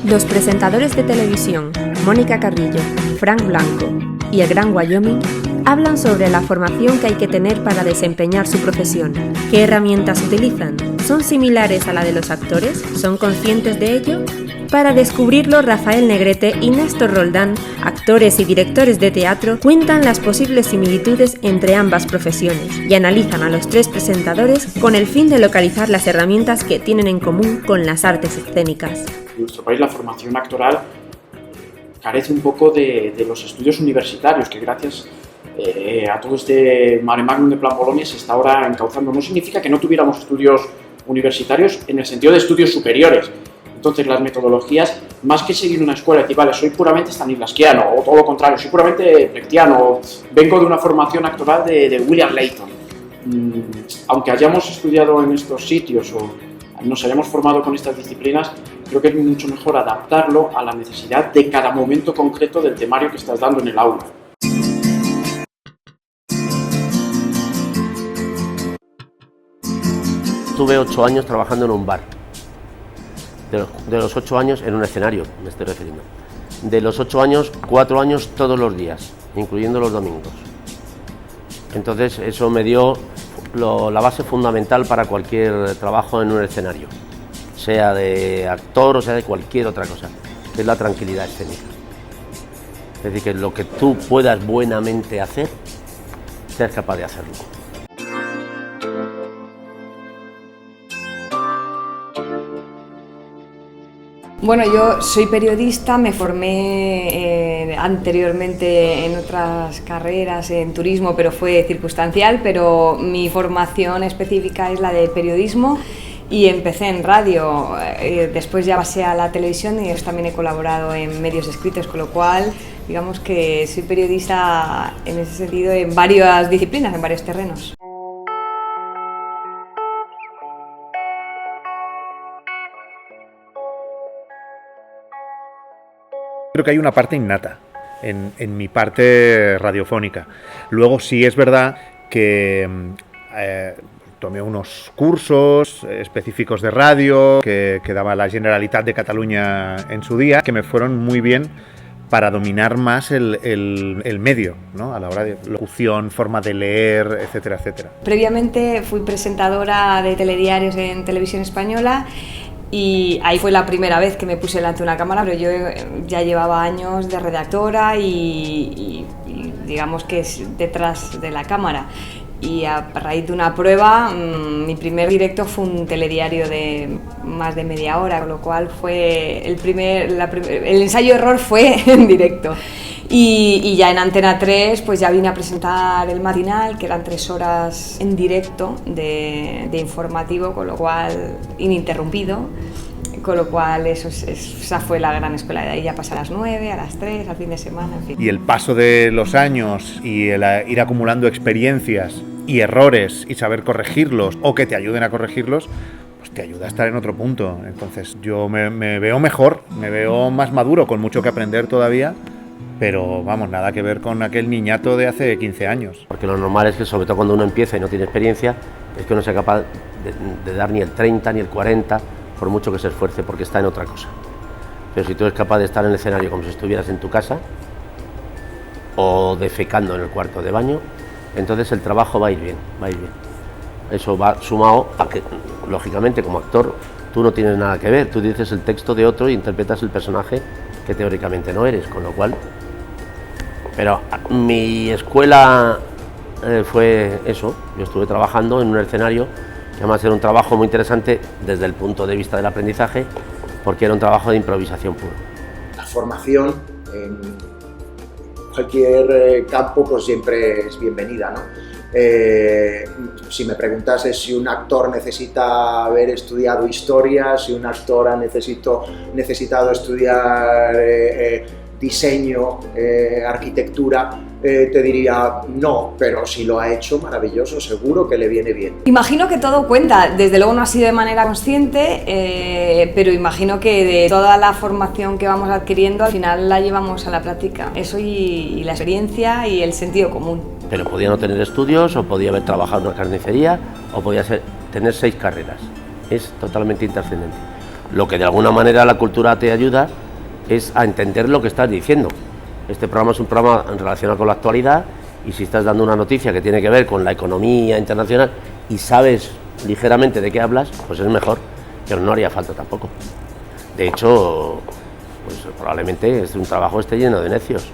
Los presentadores de televisión Mónica Carrillo, Frank Blanco y el Gran Wyoming hablan sobre la formación que hay que tener para desempeñar su profesión. ¿Qué herramientas utilizan? ¿Son similares a la de los actores? ¿Son conscientes de ello? Para descubrirlo, Rafael Negrete y Néstor Roldán, actores y directores de teatro, cuentan las posibles similitudes entre ambas profesiones y analizan a los tres presentadores con el fin de localizar las herramientas que tienen en común con las artes escénicas. En nuestro país la formación actoral carece un poco de los estudios universitarios que gracias a todo este mare magnum de Plan Bolonia se está ahora encauzando. No significa que no tuviéramos estudios universitarios en el sentido de estudios superiores. Entonces las metodologías, más que seguir una escuela y decir, vale, soy puramente stanislavskiano, o todo lo contrario, soy puramente brechtiano, vengo de una formación actoral de William Layton. Aunque hayamos estudiado en estos sitios o nos hayamos formado con estas disciplinas, creo que es mucho mejor adaptarlo a la necesidad de cada momento concreto del temario que estás dando en el aula. Tuve 8 años trabajando en un bar. De los 8 años en un escenario, me estoy refiriendo. De los 8 años, 4 años todos los días, incluyendo los domingos. Entonces eso me dio la base fundamental para cualquier trabajo en un escenario, sea de actor o sea de cualquier otra cosa, que es la tranquilidad escénica. Es decir, que lo que tú puedas buenamente hacer, seas capaz de hacerlo. Bueno, yo soy periodista, me formé anteriormente en otras carreras, en turismo, pero fue circunstancial, pero mi formación específica es la de periodismo y empecé en radio, después ya pasé a la televisión y también he colaborado en medios escritos, con lo cual digamos que soy periodista en ese sentido en varias disciplinas, en varios terrenos. Creo que hay una parte innata en mi parte radiofónica. Luego sí es verdad que tomé unos cursos específicos de radio que daba la Generalitat de Cataluña en su día, que me fueron muy bien para dominar más el medio, ¿no? A la hora de locución, forma de leer, etcétera, etcétera. Previamente fui presentadora de telediarios en Televisión Española y ahí fue la primera vez que me puse delante de una cámara, pero yo ya llevaba años de redactora y digamos que es detrás de la cámara. Y a raíz de una prueba, mi primer directo fue un telediario de más de media hora, con lo cual fue el ensayo-error fue en directo. Y ya en Antena 3 pues ya vine a presentar el matinal, que eran 3 horas en directo de informativo, con lo cual ininterrumpido, con lo cual esa fue la gran escuela. De ahí ya pasé a las 9, a las 3, al fin de semana, en fin. Y el paso de los años y el ir acumulando experiencias y errores y saber corregirlos o que te ayuden a corregirlos, pues te ayuda a estar en otro punto. Entonces yo me veo mejor, me veo más maduro, con mucho que aprender todavía, pero vamos, nada que ver con aquel niñato de hace 15 años. Porque lo normal es que, sobre todo cuando uno empieza y no tiene experiencia, es que no sea capaz de dar ni el 30 ni el 40, por mucho que se esfuerce, porque está en otra cosa. Pero si tú eres capaz de estar en el escenario como si estuvieras en tu casa o defecando en el cuarto de baño, entonces el trabajo va a ir bien, va a ir bien. Eso va sumado a que, lógicamente, como actor, tú no tienes nada que ver, tú dices el texto de otro e interpretas el personaje que teóricamente no eres, con lo cual... Pero mi escuela fue eso, yo estuve trabajando en un escenario, que además era un trabajo muy interesante desde el punto de vista del aprendizaje, porque era un trabajo de improvisación puro. La formación en cualquier campo pues siempre es bienvenida, ¿no? Si me preguntas si un actor necesita haber estudiado historia, si un actor ha necesitado estudiar diseño, arquitectura, te diría no, pero si lo ha hecho, maravilloso, seguro que le viene bien. Imagino que todo cuenta, desde luego no ha sido de manera consciente, pero imagino que de toda la formación que vamos adquiriendo, al final la llevamos a la práctica. Eso y la experiencia y el sentido común. Pero podía no tener estudios, o podía haber trabajado en una carnicería, o podía tener 6 carreras. Es totalmente intrascendente. Lo que de alguna manera la cultura te ayuda es a entender lo que estás diciendo. Este programa es un programa relacionado con la actualidad, y si estás dando una noticia que tiene que ver con la economía internacional y sabes ligeramente de qué hablas, pues es mejor, pero no haría falta tampoco. De hecho, pues probablemente un trabajo esté lleno de necios.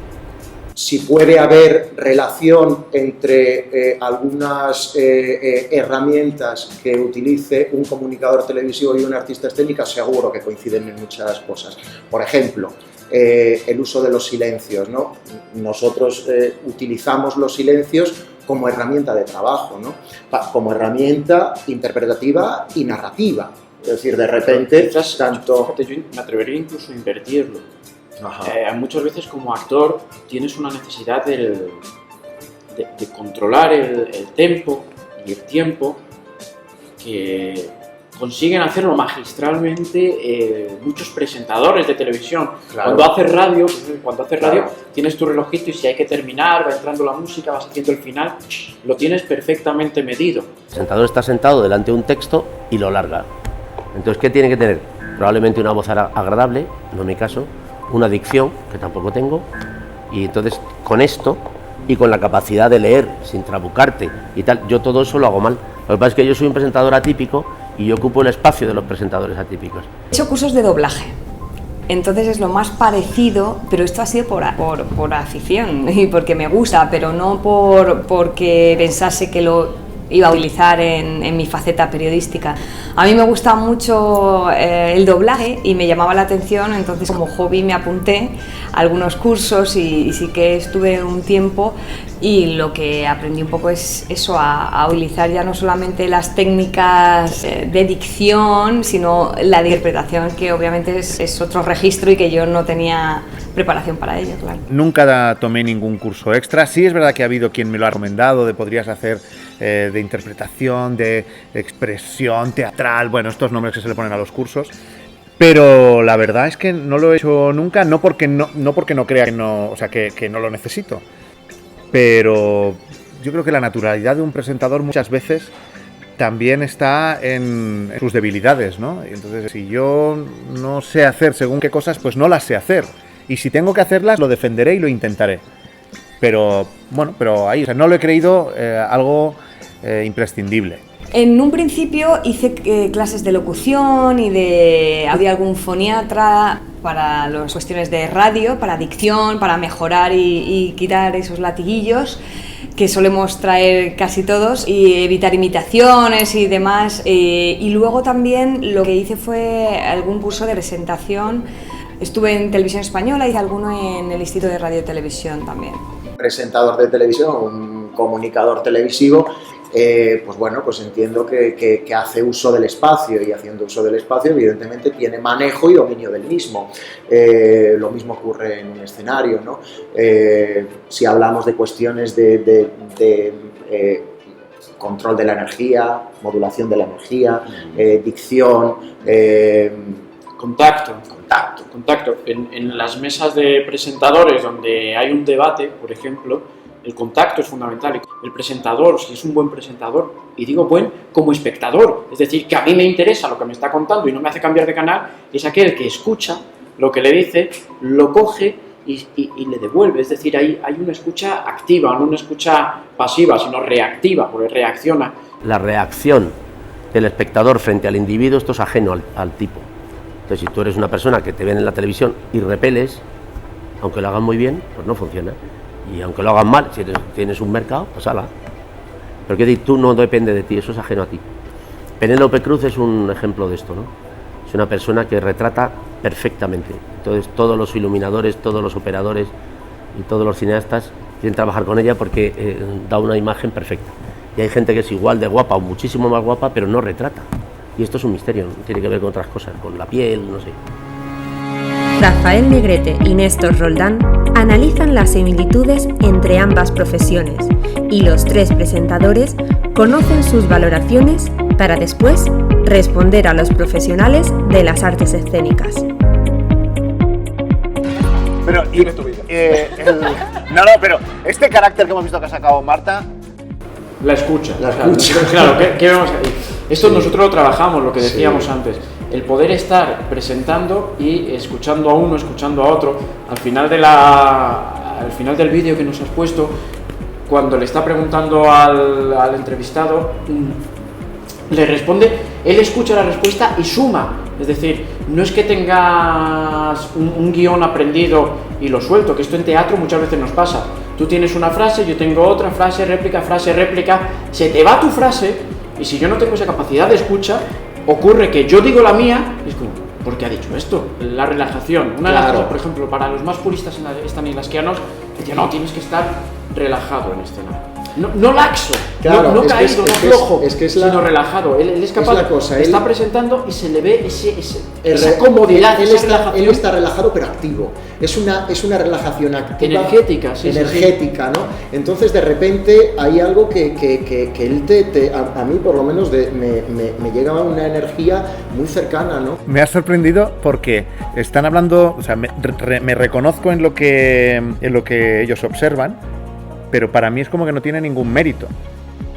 Si puede haber relación entre algunas herramientas que utilice un comunicador televisivo y un artista escénica, seguro que coinciden en muchas cosas. Por ejemplo, el uso de los silencios, ¿no? Nosotros utilizamos los silencios como herramienta de trabajo, ¿no? Como herramienta interpretativa y narrativa. Es decir, de repente, fíjate, yo me atrevería incluso a invertirlo. Muchas veces como actor tienes una necesidad de controlar el tempo y el tiempo, que consiguen hacerlo magistralmente muchos presentadores de televisión. Claro. Cuando haces radio, claro, tienes tu relojito y si hay que terminar, va entrando la música, vas haciendo el final, lo tienes perfectamente medido. El presentador está sentado delante de un texto y lo larga. Entonces, ¿qué tiene que tener? Probablemente una voz agradable, no en mi caso, una dicción, que tampoco tengo, y entonces con esto y con la capacidad de leer sin trabucarte y tal, yo todo eso lo hago mal. Lo que pasa es que yo soy un presentador atípico y yo ocupo el espacio de los presentadores atípicos. He hecho cursos de doblaje, entonces es lo más parecido, pero esto ha sido por afición y porque me gusta, pero no porque pensase que lo iba a utilizar en mi faceta periodística. A mí me gusta mucho el doblaje y me llamaba la atención, entonces como hobby me apunté a algunos cursos y sí que estuve un tiempo, y lo que aprendí un poco es eso, a utilizar ya no solamente las técnicas de dicción, sino la de interpretación, que obviamente es otro registro y que yo no tenía preparación para ello, claro. Nunca tomé ningún curso extra. Sí es verdad que ha habido quien me lo ha recomendado, de podrías hacer de interpretación, de expresión teatral, bueno, estos nombres que se le ponen a los cursos, pero la verdad es que no lo he hecho nunca, no porque no crea que no, o sea, que no lo necesito, pero yo creo que la naturalidad de un presentador muchas veces también está en sus debilidades, ¿no? Y entonces, si yo no sé hacer según qué cosas, pues no las sé hacer, y si tengo que hacerlas, lo defenderé y lo intentaré. Pero bueno, pero ahí, o sea, no lo he creído algo imprescindible. En un principio hice clases de locución y había algún foniatra para las cuestiones de radio, para dicción, para mejorar y quitar esos latiguillos que solemos traer casi todos y evitar imitaciones y demás. Y luego también lo que hice fue algún curso de presentación. Estuve en Televisión Española, hice alguno en el Instituto de Radio y Televisión también. Presentador de televisión, un comunicador televisivo, pues bueno, pues entiendo que hace uso del espacio, y haciendo uso del espacio evidentemente tiene manejo y dominio del mismo. Lo mismo ocurre en un escenario, ¿no? Si hablamos de cuestiones de control de la energía, modulación de la energía, dicción, contacto. En las mesas de presentadores donde hay un debate, por ejemplo, el contacto es fundamental. El presentador, si es un buen presentador, y digo buen como espectador, es decir, que a mí me interesa lo que me está contando y no me hace cambiar de canal, es aquel que escucha lo que le dice, lo coge y le devuelve. Es decir, hay una escucha activa, no una escucha pasiva, sino reactiva, porque reacciona. La reacción del espectador frente al individuo, esto es ajeno al tipo. Entonces, si tú eres una persona que te ven en la televisión y repeles, aunque lo hagan muy bien, pues no funciona. Y aunque lo hagan mal, si tienes un mercado, pues ala. Pero que tú no depende de ti, eso es ajeno a ti. Penélope Cruz es un ejemplo de esto, ¿no? Es una persona que retrata perfectamente. Entonces, todos los iluminadores, todos los operadores y todos los cineastas quieren trabajar con ella porque da una imagen perfecta. Y hay gente que es igual de guapa o muchísimo más guapa, pero no retrata. Y esto es un misterio, ¿no? Tiene que ver con otras cosas, con la piel, no sé. Rafael Negrete y Néstor Roldán analizan las similitudes entre ambas profesiones, y los tres presentadores conocen sus valoraciones para después responder a los profesionales de las artes escénicas. Pero, pero este carácter que hemos visto que ha sacado Marta... La escucha. Claro, ¿qué vamos a decir? Esto sí. Nosotros lo trabajamos, lo que decíamos antes. el poder estar presentando y escuchando a uno, escuchando a otro, al final del vídeo que nos has puesto, cuando le está preguntando al entrevistado, le responde, él escucha la respuesta y suma. Es decir, no es que tengas un guión aprendido y lo suelto, que esto en teatro muchas veces nos pasa. Tú tienes una frase, yo tengo otra, frase, réplica, se te va tu frase, y si yo no tengo esa capacidad de escucha, ocurre que yo digo la mía, y es como, ¿por qué ha dicho esto? La relajación. Una de las cosas, por ejemplo, para los más puristas stanislavskianos, que no, tienes que estar relajado en escena. No laxo, claro, no caído, no flojo, sino relajado. Él es capaz, está presentando y se le ve esa comodidad, él está relajado pero activo. Es una relajación activa. Energética, sí. ¿No? Entonces, de repente, hay algo que él a mí, por lo menos, me llega una energía muy cercana, ¿no? Me ha sorprendido porque están hablando, o sea, me reconozco en lo que ellos observan, pero para mí es como que no tiene ningún mérito,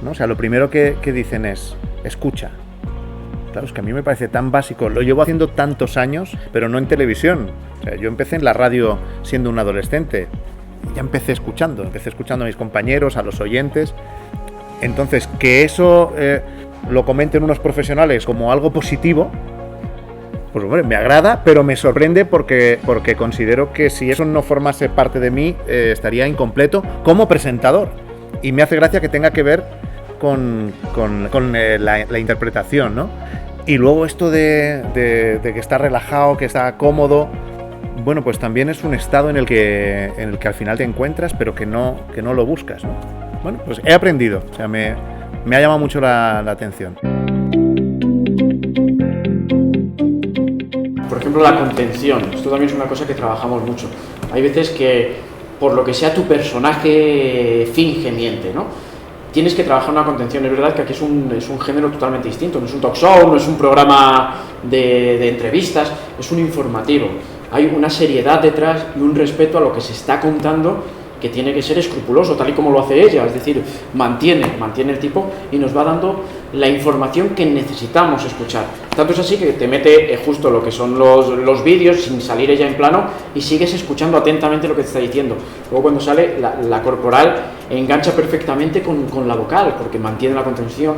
¿no? O sea, lo primero que dicen es, escucha. Claro, es que a mí me parece tan básico, lo llevo haciendo tantos años, pero no en televisión. O sea, yo empecé en la radio siendo un adolescente, y ya empecé escuchando a mis compañeros, a los oyentes. Entonces, que eso lo comenten unos profesionales como algo positivo, pues hombre, me agrada, pero me sorprende porque considero que si eso no formase parte de mí, estaría incompleto como presentador. Y me hace gracia que tenga que ver con la interpretación, ¿no? Y luego esto de que está relajado, que está cómodo, bueno, pues también es un estado en el que al final te encuentras, pero que no lo buscas, ¿no? Bueno, pues he aprendido, o sea, me ha llamado mucho la atención. Por ejemplo, la contención. Esto también es una cosa que trabajamos mucho. Hay veces que, por lo que sea, tu personaje finge, miente, ¿no? Tienes que trabajar una contención. Es verdad que aquí es un género totalmente distinto. No es un talk show, no es un programa de entrevistas, es un informativo. Hay una seriedad detrás y un respeto a lo que se está contando que tiene que ser escrupuloso, tal y como lo hace ella. Es decir, mantiene el tipo y nos va dando la información que necesitamos escuchar. Tanto es así que te mete justo lo que son los vídeos sin salir ella en plano y sigues escuchando atentamente lo que te está diciendo. Luego cuando sale la corporal engancha perfectamente con la vocal porque mantiene la contención,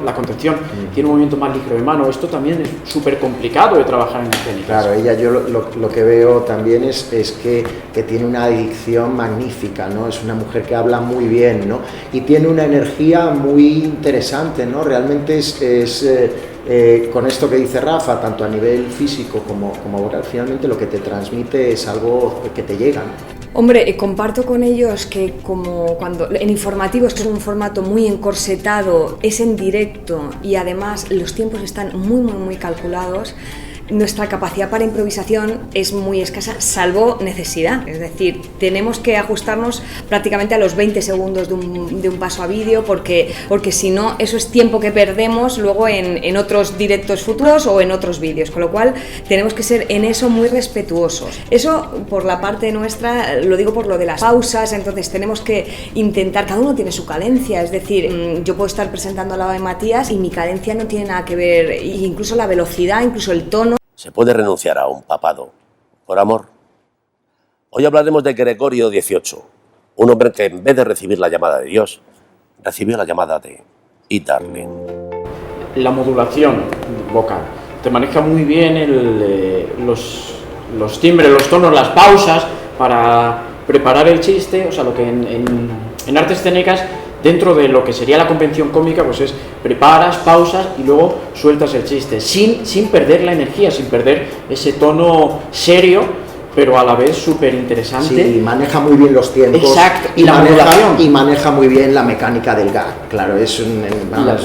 tiene un movimiento más ligero de mano. Esto también es súper complicado de trabajar en escénicas. Claro, ella yo lo que veo también es que tiene una dicción magnífica, ¿no? Es una mujer que habla muy bien, ¿no? Y tiene una energía muy interesante, ¿no? Realmente con esto que dice Rafa, tanto a nivel físico como vocal, finalmente lo que te transmite es algo que te llega, ¿no? Hombre, comparto con ellos que como cuando en informativos, que es un formato muy encorsetado, es en directo y además los tiempos están muy calculados, nuestra capacidad para improvisación es muy escasa, salvo necesidad. Es decir, tenemos que ajustarnos prácticamente a los 20 segundos de un paso a vídeo porque si no, eso es tiempo que perdemos luego en otros directos futuros o en otros vídeos, con lo cual tenemos que ser en eso muy respetuosos. Eso por la parte nuestra, lo digo por lo de las pausas, entonces tenemos que intentar, cada uno tiene su cadencia, es decir, yo puedo estar presentando al lado de Matías y mi cadencia no tiene nada que ver, incluso la velocidad, incluso el tono. ¿Se puede renunciar a un papado por amor? Hoy hablaremos de Gregorio XVIII, un hombre que en vez de recibir la llamada de Dios, recibió la llamada de It Darling. La modulación vocal. Te maneja muy bien los timbres, los tonos, las pausas para preparar el chiste, o sea, lo que en artes escénicas, dentro de lo que sería la convención cómica, pues es preparas, pausas y luego sueltas el chiste, sin perder la energía, sin perder ese tono serio, pero a la vez súper interesante. Sí, maneja muy bien los tiempos. Exacto, y maneja muy bien la mecánica del gag, claro, es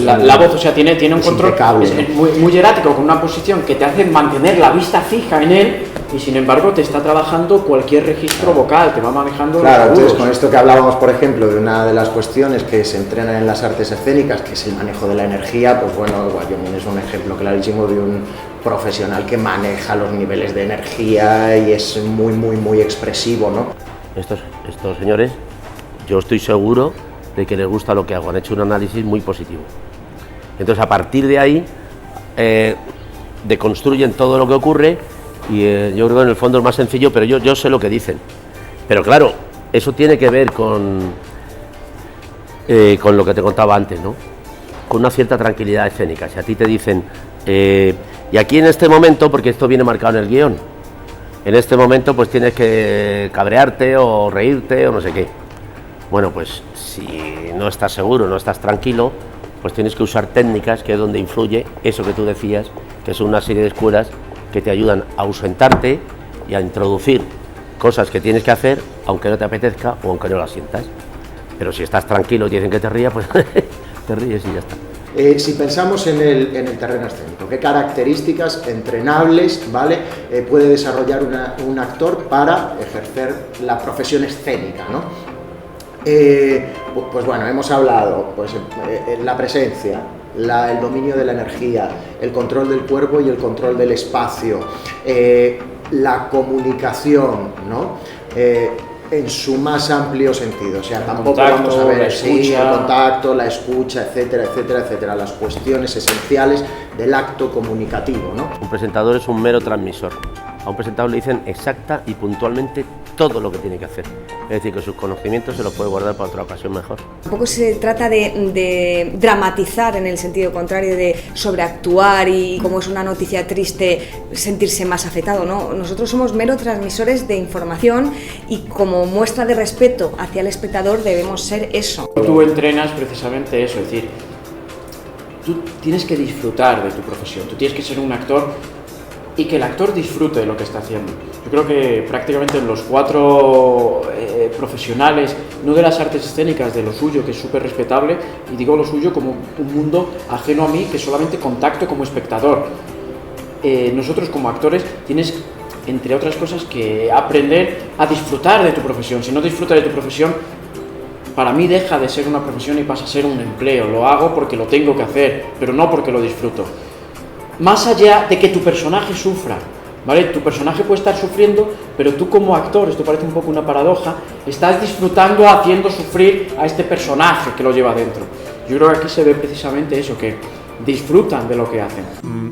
la voz, o sea, tiene un control impecable, es muy hierático, con una posición que te hace mantener la vista fija en él, y sin embargo te está trabajando cualquier registro vocal, te va manejando. Claro, entonces con esto que hablábamos, por ejemplo, de una de las cuestiones que se entrenan en las artes escénicas, que es el manejo de la energía, pues bueno, Wyoming es un ejemplo clarísimo de un profesional que maneja los niveles de energía y es muy expresivo, ¿no? Estos señores, yo estoy seguro de que les gusta lo que hago, han hecho un análisis muy positivo. Entonces, a partir de ahí, deconstruyen todo lo que ocurre y yo creo que en el fondo es más sencillo, pero yo sé lo que dicen. Pero claro, eso tiene que ver con lo que te contaba antes, ¿no? Con una cierta tranquilidad escénica. Si a ti te dicen, y aquí en este momento, porque esto viene marcado en el guión, en este momento pues tienes que cabrearte o reírte o no sé qué. Bueno, pues si no estás seguro, no estás tranquilo, pues tienes que usar técnicas, que es donde influye eso que tú decías, que son una serie de escuelas que te ayudan a ausentarte y a introducir cosas que tienes que hacer, aunque no te apetezca o aunque no las sientas. Pero si estás tranquilo y te dicen que te rías, pues te ríes y ya está. Si pensamos en el terreno escénico, ¿qué características entrenables, ¿vale? Puede desarrollar un actor para ejercer la profesión escénica, ¿no? Pues bueno, hemos hablado, pues la presencia, el dominio de la energía, el control del cuerpo y el control del espacio, la comunicación, ¿no? En su más amplio sentido, o sea, tampoco vamos a ver el contacto, la escucha, etcétera, etcétera, etcétera, las cuestiones esenciales del acto comunicativo, ¿no? Un presentador es un mero transmisor. A un presentador le dicen exacta y puntualmente todo lo que tiene que hacer. Es decir, que sus conocimientos se los puede guardar para otra ocasión mejor. Tampoco se trata de dramatizar en el sentido contrario, de sobreactuar y, como es una noticia triste, sentirse más afectado, ¿no? Nosotros somos meros transmisores de información y como muestra de respeto hacia el espectador debemos ser eso. Tú entrenas precisamente eso, es decir, tú tienes que disfrutar de tu profesión, tú tienes que ser un actor y que el actor disfrute de lo que está haciendo. Yo creo que prácticamente los 4 profesionales, no de las artes escénicas, de lo suyo, que es súper respetable, y digo lo suyo como un mundo ajeno a mí, que solamente contacto como espectador. Nosotros como actores tienes, entre otras cosas, que aprender a disfrutar de tu profesión. Si no disfrutas de tu profesión, para mí deja de ser una profesión y pasa a ser un empleo. Lo hago porque lo tengo que hacer, pero no porque lo disfruto. Más allá de que tu personaje sufra, ¿vale? Tu personaje puede estar sufriendo, pero tú como actor, esto parece un poco una paradoja, estás disfrutando haciendo sufrir a este personaje que lo lleva dentro. Yo creo que aquí se ve precisamente eso, que disfrutan de lo que hacen.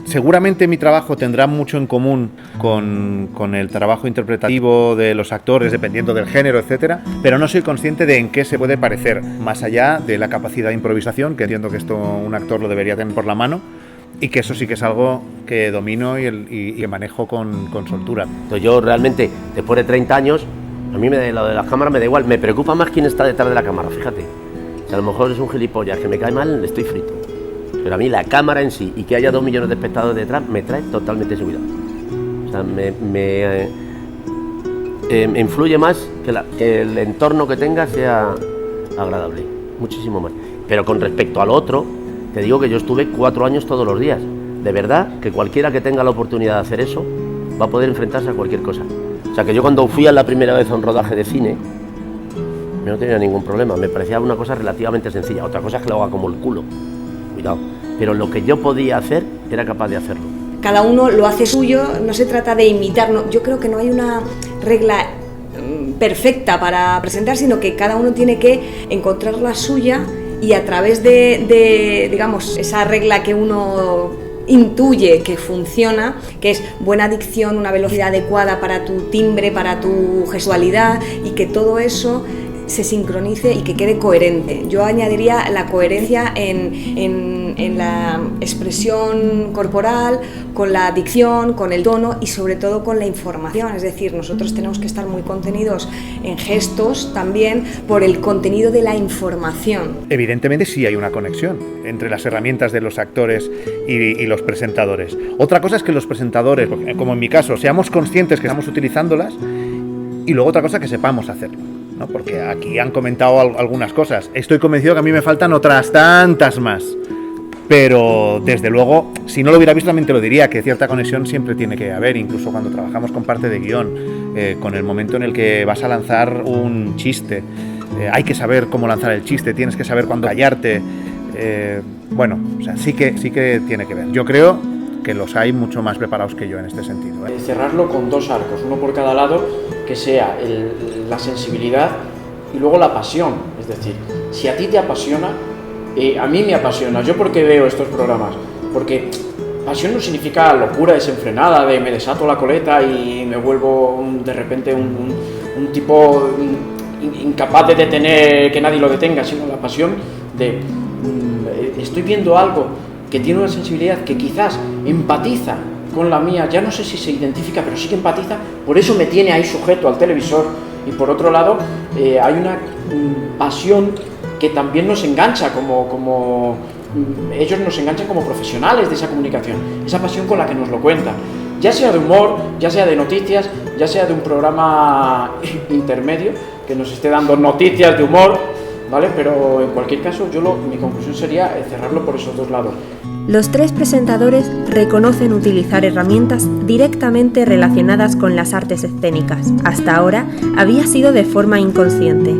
Seguramente mi trabajo tendrá mucho en común con el trabajo interpretativo de los actores, dependiendo del género, etcétera, pero no soy consciente de en qué se puede parecer, más allá de la capacidad de improvisación, que entiendo que esto un actor lo debería tener por la mano, y que eso sí que es algo que domino y manejo con soltura. Entonces yo realmente, después de 30 años, a mí lo de las cámaras me da igual, me preocupa más quién está detrás de la cámara, fíjate. Si a lo mejor es un gilipollas que me cae mal, estoy frito. Pero a mí la cámara en sí y que haya 2 millones de espectadores detrás me trae totalmente seguridad. O sea, me influye más que el entorno que tenga sea agradable, muchísimo más. Pero con respecto al otro, te digo que yo estuve 4 años todos los días. De verdad que cualquiera que tenga la oportunidad de hacer eso va a poder enfrentarse a cualquier cosa. O sea, que yo cuando fui a la primera vez a un rodaje de cine, no tenía ningún problema, me parecía una cosa relativamente sencilla. Otra cosa es que lo haga como el culo, cuidado. Pero lo que yo podía hacer, era capaz de hacerlo. Cada uno lo hace suyo, no se trata de imitar, no, yo creo que no hay una regla perfecta para presentar, sino que cada uno tiene que encontrar la suya y a través de digamos, esa regla que uno intuye que funciona, que es buena dicción, una velocidad adecuada para tu timbre, para tu gestualidad, y que todo eso se sincronice y que quede coherente. Yo añadiría la coherencia en la expresión corporal, con la dicción, con el tono y sobre todo con la información. Es decir, nosotros tenemos que estar muy contenidos en gestos también por el contenido de la información. Evidentemente sí hay una conexión entre las herramientas de los actores y los presentadores. Otra cosa es que los presentadores, como en mi caso, seamos conscientes que estamos utilizándolas, y luego otra cosa que sepamos hacerlo, ¿no? Porque aquí han comentado algunas cosas. Estoy convencido que a mí me faltan otras tantas más. Pero, desde luego, si no lo hubiera visto, también te lo diría, que cierta conexión siempre tiene que haber, incluso cuando trabajamos con parte de guión, con el momento en el que vas a lanzar un chiste. Hay que saber cómo lanzar el chiste, tienes que saber cuándo callarte. Bueno, o sea, sí que tiene que ver. Yo creo que los hay mucho más preparados que yo en este sentido, ¿eh? Cerrarlo con 2 arcos, uno por cada lado, que sea la sensibilidad y luego la pasión. Es decir, si a ti te apasiona, a mí me apasiona. ¿Yo por qué veo estos programas? Porque pasión no significa locura desenfrenada de me desato la coleta y me vuelvo de repente un tipo incapaz de detener, que nadie lo detenga, sino la pasión de estoy viendo algo que tiene una sensibilidad que quizás empatiza con la mía, ya no sé si se identifica, pero sí que empatiza, por eso me tiene ahí sujeto al televisor. Y por otro lado, hay una pasión que también nos engancha ellos nos enganchan como profesionales de esa comunicación, esa pasión con la que nos lo cuentan, ya sea de humor, ya sea de noticias, ya sea de un programa intermedio que nos esté dando noticias de humor, ¿vale? Pero en cualquier caso, mi conclusión sería cerrarlo por esos dos lados. Los tres presentadores reconocen utilizar herramientas directamente relacionadas con las artes escénicas. Hasta ahora había sido de forma inconsciente.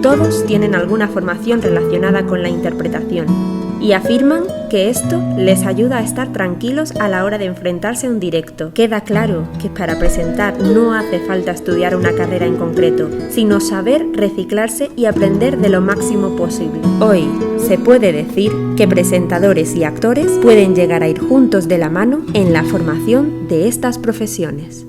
Todos tienen alguna formación relacionada con la interpretación y afirman que esto les ayuda a estar tranquilos a la hora de enfrentarse a un directo. Queda claro que para presentar no hace falta estudiar una carrera en concreto, sino saber reciclarse y aprender de lo máximo posible. Hoy se puede decir que presentadores y actores pueden llegar a ir juntos de la mano en la formación de estas profesiones.